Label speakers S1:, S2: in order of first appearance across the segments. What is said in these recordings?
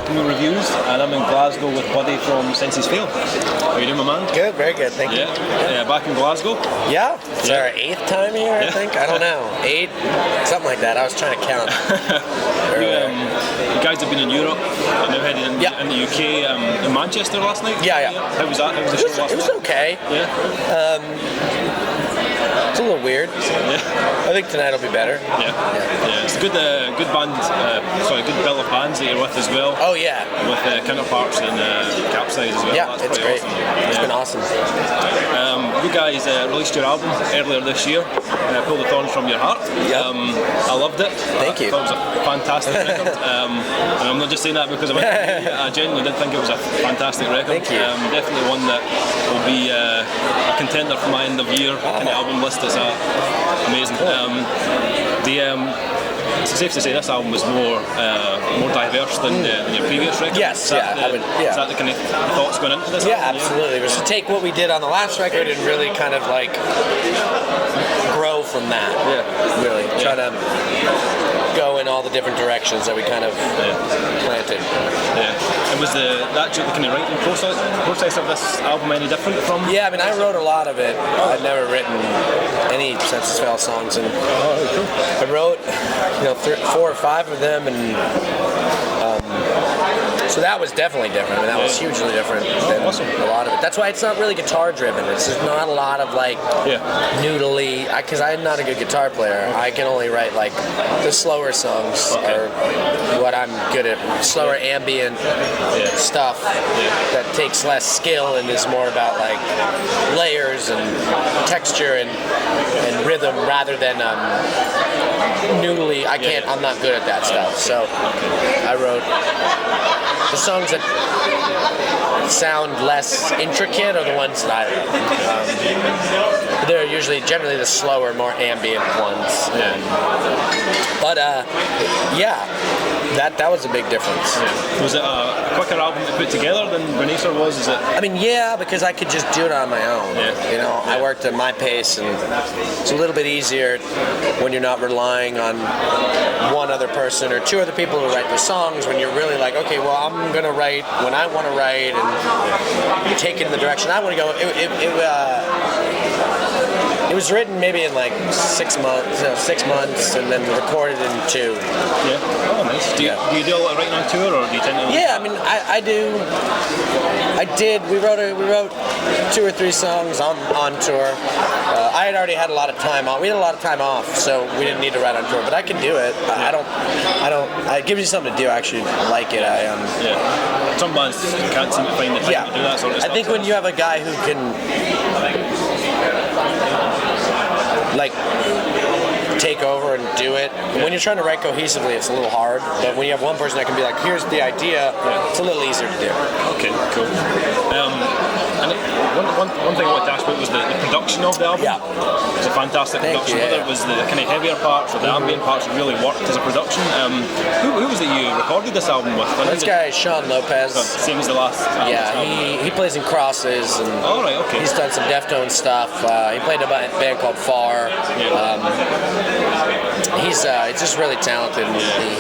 S1: Alchemy Reviews, and I'm in Glasgow with Buddy from Senses Fail. How you doing, my man?
S2: Good, very good, thank you.
S1: Yeah, back in Glasgow.
S2: Yeah, it's our 8th time here, I think. I don't know, 8, something like that. I was trying to count.
S1: You guys have been in Europe, and now headed in the UK, in Manchester last night.
S2: Yeah.
S1: How was that? How was the show last night?
S2: It was okay.
S1: Yeah.
S2: It's a little weird.
S1: Yeah.
S2: I think tonight will be better.
S1: Yeah. It's a good band. Good bill of bands that you're with as well.
S2: Oh yeah.
S1: With Counterparts and Capsize as well.
S2: Yeah,
S1: That's
S2: it's great.
S1: Awesome.
S2: It's been awesome.
S1: You guys released your album earlier this year, Pull the Thorns from Your Heart.
S2: Yep.
S1: I loved it.
S2: Thank you.
S1: I thought it was a fantastic record. And I'm not just saying that because I genuinely did think it was a fantastic record.
S2: Thank you.
S1: Definitely one that will be a contender for my end of year kind of album list. It's amazing. It's safe to say this album was more diverse than your previous record.
S2: Yes,
S1: Is that the kind of thoughts going into this?
S2: Yeah, absolutely. It was to take what we did on the last record and really kind of like grow from that.
S1: Yeah.
S2: Really. Try to go in all the different directions that we kind of planted.
S1: Yeah. And was the kind of writing process of this album any different from?
S2: Yeah, I mean, I wrote a lot of it. I'd never written any Senses Fail songs, and I wrote, 4 or 5 of them, and so that was definitely different. I mean, that was hugely different than a lot of it. That's why it's not really guitar driven. It's just not a lot of like noodly. Because I'm not a good guitar player. I can only write like the slower songs are what I'm good at. Slower ambient stuff that takes less skill and is more about like layers and texture and rhythm rather than noodly. I'm not good at that stuff. So I wrote the songs that sound less intricate are the ones that I wrote. They're generally the slower, more ambient ones. But that was a big difference.
S1: Yeah. Was it a quicker album to put together than Renaissance was? Is it?
S2: I mean, because I could just do it on my own. I worked at my pace, and it's a little bit easier when you're not relying on one other person or 2 other people who write the songs. When you're really like, okay, well, I'm gonna write when I want to write and take it in the direction I want to go. It was written maybe in like 6 months, and then recorded in 2.
S1: Yeah. Oh, nice. Do you do a lot of writing on tour, or do you tend to?
S2: Yeah, I mean, I do. I did. We wrote 2 or 3 songs on tour. I had already had a lot of time off. We had a lot of time off, so we didn't need to write on tour. But I can do it. I don't. It gives you something to do. I actually like it.
S1: Some bands can't seem to find the time to do that sort of stuff.
S2: I think when you have a guy who can like take over and do it. When you're trying to write cohesively, it's a little hard. But when you have one person that can be like, here's the idea, it's a little easier to do.
S1: Okay, cool. And one thing I wanted to ask about was the production of the album.
S2: Yeah.
S1: It's a fantastic production. Whether it was the kind of heavier parts or the ambient parts that really worked as a production. Who was it you recorded this album with?
S2: This guy is Sean Lopez.
S1: Same as the last album.
S2: Yeah, he plays in Crosses. And
S1: okay.
S2: He's done some Deftones stuff. He played in a band called Far. He's just really talented.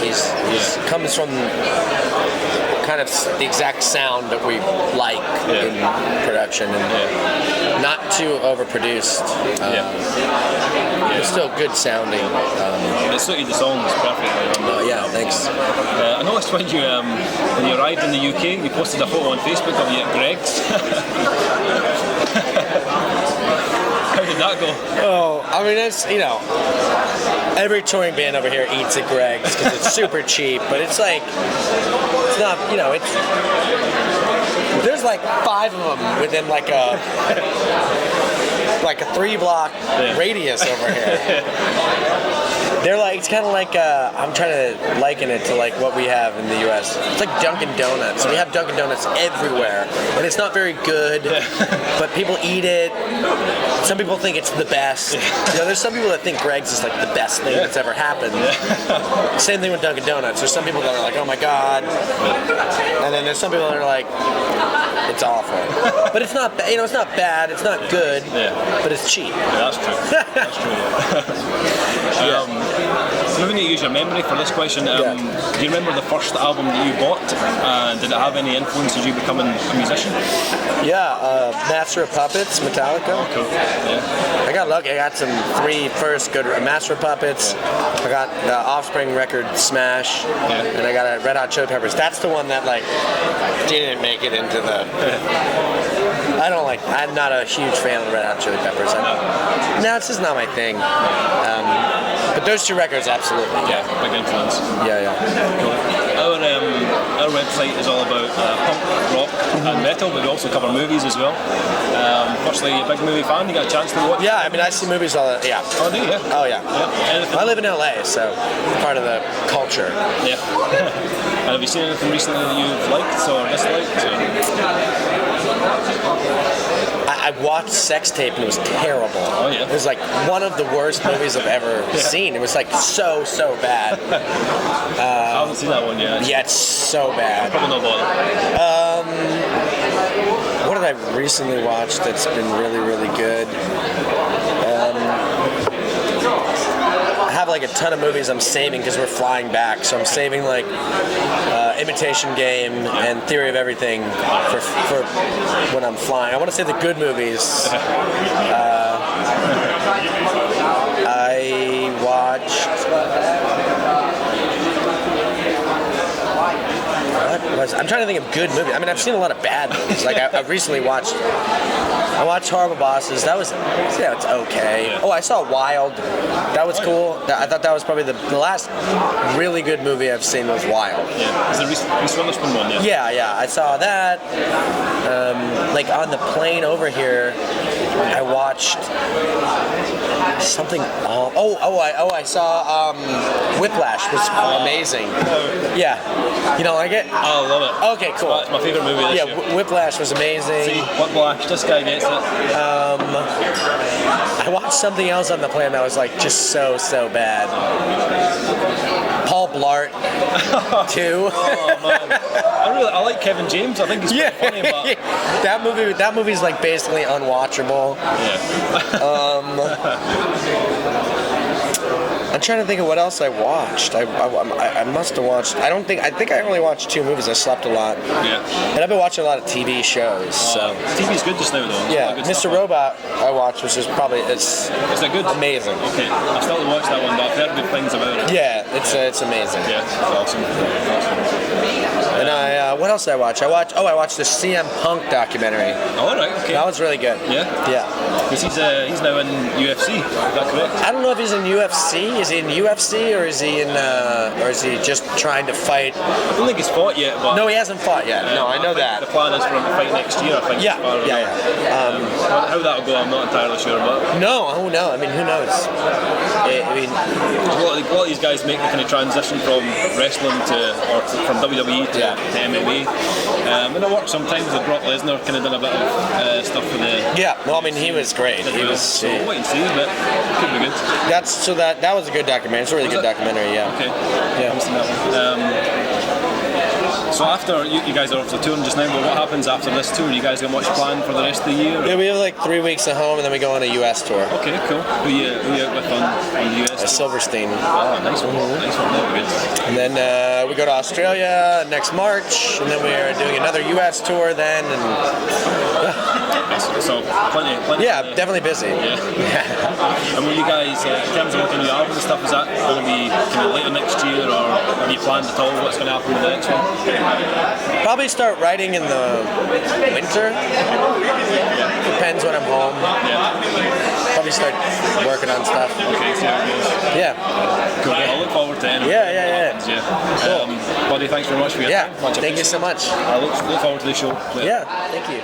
S2: He's comes from kind of the exact sound that we like in production, and not too overproduced. It's still good sounding.
S1: It suited the songs perfectly.
S2: Thanks.
S1: I noticed when you arrived in the UK, you posted a photo on Facebook of you at Greg's. How did that go?
S2: Oh, I mean, it's, every touring band over here eats at Greg's because it's super cheap, but it's like, it's not, there's like 5 of them within like a 3-block radius over here. They're like, it's kind of like, I'm trying to liken it to like what we have in the U.S. It's like Dunkin' Donuts. We have Dunkin' Donuts everywhere, and it's not very good, but people eat it. Some people think it's the best. There's some people that think Greg's is like the best thing that's ever happened. Same thing with Dunkin' Donuts. There's some people that are like, oh my God. And then there's some people that are like, it's awful. But it's not, it's not bad, it's not good, but it's cheap.
S1: Yeah, that's true. That's true. Moving to use your memory for this question. Do you remember the first album that you bought? Did it have any influence as you becoming a musician?
S2: Yeah, Master of Puppets, Metallica.
S1: Oh, cool. Yeah.
S2: I got lucky. I got some 3 first good Master of Puppets. I got the Offspring record Smash, and I got a Red Hot Chili Peppers. That's the one that like didn't make it into the. I'm not a huge fan of the Red Hot Chili Peppers. No, it's just not my thing. But those 2 records, absolutely.
S1: Yeah, big influence.
S2: Yeah.
S1: Cool. Our website is all about punk, rock, and metal, but we also cover movies as well. Firstly, a big movie fan. You got a chance to watch?
S2: Yeah, I mean, I see movies all the. Yeah.
S1: Oh, do you? Yeah.
S2: Oh, yeah.
S1: Anything?
S2: I live in LA, so part of the culture.
S1: Yeah. And have you seen anything recently that you've liked or disliked?
S2: I watched Sex Tape and it was terrible.
S1: Oh, yeah.
S2: It was like one of the worst movies I've ever seen. It was like so bad.
S1: I haven't seen that one yet.
S2: Yeah, it's so bad.
S1: Probably not bother.
S2: What did I recently watch that's been really, really good? I have like a ton of movies I'm saving because we're flying back. So I'm saving like Imitation Game and Theory of Everything for when I'm flying. I want to say the good movies. I watched. I'm trying to think of good movies. I mean, I've seen a lot of bad movies. Like I recently watched. I watched Horrible Bosses. That it's okay.
S1: Yeah.
S2: Oh, I saw Wild. That was cool. I thought that was probably the last really good movie I've seen was Wild.
S1: Yeah. Is the Reese Witherspoon one?
S2: Yeah. I saw that. Like on the plane over here, I watched something. I saw Whiplash. Was amazing.
S1: Yeah.
S2: You don't like it?
S1: I love it.
S2: Okay, cool.
S1: It's my favorite movie this year.
S2: Whiplash was amazing.
S1: See, Whiplash, this guy gets it.
S2: I watched something else on the plane that was like just so bad. Paul Blart 2.
S1: Oh man, I like Kevin James. I think he's pretty funny. But
S2: that movie's like basically unwatchable.
S1: Yeah.
S2: I'm trying to think of what else I watched. I must have watched. I think I only watched 2 movies. I slept a lot.
S1: Yeah.
S2: And I've been watching a lot of TV shows. So
S1: TV's good just now though.
S2: yeah, Mr. Robot I watched, which is probably
S1: Is that good?
S2: amazing.
S1: Okay, I still haven't watched that one, but I've heard good things about it.
S2: Yeah, it's amazing.
S1: Yeah, it's awesome.
S2: And what else did I watch? I watched the CM Punk documentary.
S1: Oh, all right, okay.
S2: That was really good.
S1: Yeah?
S2: Yeah.
S1: Because he's now in UFC, is that correct?
S2: I don't know if he's in UFC. Is he in UFC or is he just trying to fight?
S1: I don't think he's fought yet, but...
S2: No, he hasn't fought yet. No, I know that.
S1: The plan is for him to fight next year, I think.
S2: Yeah.
S1: How that'll go, I'm not entirely sure, but...
S2: No. I mean, who knows?
S1: A lot of these guys make the kind of transition from wrestling from WWE to MMA. And it works sometimes. With Brock Lesnar kind of done a bit of stuff for the...
S2: Yeah, well, I mean, he was great.
S1: So we'll wait and see, but it could be good.
S2: That was a good documentary. It's a really good documentary, yeah.
S1: Okay.
S2: Yeah.
S1: I've seen that one. So after, you guys are obviously touring just now, but what happens after this tour? You guys got much planned for the rest of the year?
S2: Yeah, we have like 3 weeks at home and then we go on a US tour.
S1: Okay, cool. Who you out with on the US tour?
S2: Silverstein.
S1: Oh, nice one. Nice one, that'll be good.
S2: And then we go to Australia next March, and then we are doing another US tour then, and
S1: So plenty.
S2: Yeah, definitely busy.
S1: Yeah. And will you guys, in terms of working on your album and stuff, is that going to be kind of later next year, or have you planned at all what's going to happen with the next one?
S2: Probably start writing in the winter. Depends when I'm home.
S1: Yeah.
S2: Probably start working on stuff.
S1: Okay, see how it goes.
S2: Yeah.
S1: Cool. I'll look forward to it.
S2: Yeah.
S1: Cool. Buddy, thanks very much for your time. Much
S2: Thank you so much.
S1: I look forward to the show.
S2: Yeah, thank you.